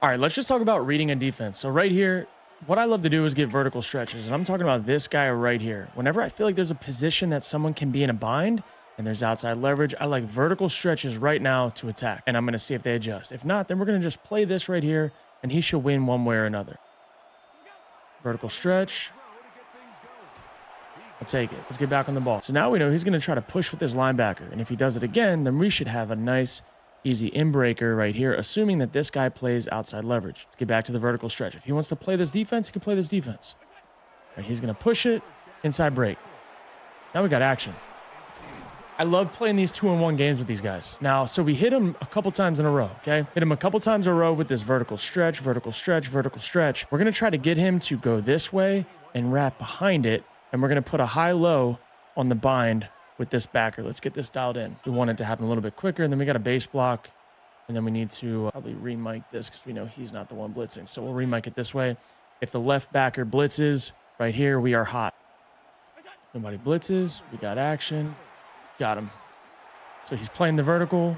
All right, let's just talk about reading a defense. So right here, what I love to do is get vertical stretches. And I'm talking about this guy right here. Whenever I feel like there's a position that someone can be in a bind and there's outside leverage, I like vertical stretches right now to attack. And I'm going to see if they adjust. If not, then we're going to just play this right here and he should win one way or another. Vertical stretch. I'll take it. Let's get back on the ball. So now we know he's going to try to push with his linebacker. And if he does it again, then we should have a nice easy in-breaker right here, assuming that this guy plays outside leverage. Let's get back to the vertical stretch. If he wants to play this defense, he can play this defense. Right, he's going to push it, inside break. Now we got action. I love playing these 2-on-1 games with these guys. Now, so we hit him a couple times in a row, okay? Hit him a couple times in a row with this vertical stretch, vertical stretch, vertical stretch. We're going to try to get him to go this way and wrap behind it, and we're going to put a high-low on the bind with this backer. Let's get this dialed in. We want it to happen a little bit quicker, and then we got a base block, and then we need to probably re-mic this because we know he's not the one blitzing. So we'll re-mic it this way. If the left backer blitzes right here, we are hot. Nobody blitzes. We got action. Got him. So he's playing the vertical,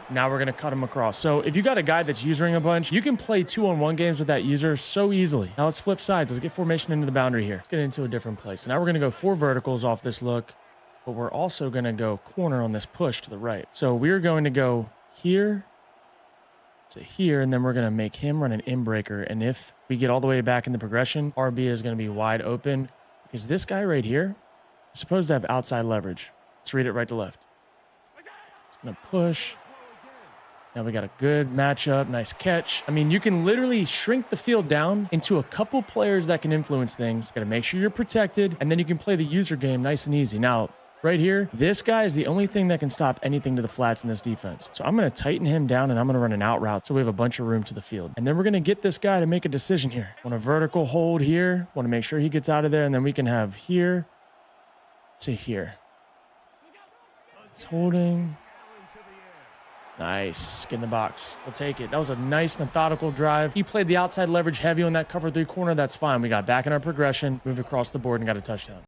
Now we're going to cut him across. So if you got a guy that's usering a bunch, you can play 2-on-1 games with that user so easily. Now let's flip sides. Let's get formation into the boundary here. Let's get into a different place. So now we're going to go 4 verticals off this look, but we're also going to go corner on this push to the right. So we're going to go here to here, and then we're going to make him run an in-breaker. And if we get all the way back in the progression, RB is going to be wide open because this guy right here is supposed to have outside leverage. Let's read it right to left. It's going to push. Now we got a good matchup, nice catch. I mean, you can literally shrink the field down into a couple players that can influence things. Got to make sure you're protected, and then you can play the user game nice and easy. Now, right here, this guy is the only thing that can stop anything to the flats in this defense. So I'm going to tighten him down, and I'm going to run an out route so we have a bunch of room to the field. And then we're going to get this guy to make a decision here. Want a vertical hold here. Want to make sure he gets out of there, and then we can have here to here. He's holding. Nice. Get in the box. We'll take it. That was a nice methodical drive. He played the outside leverage heavy on that cover 3 corner. That's fine. We got back in our progression, moved across the board, and got a touchdown.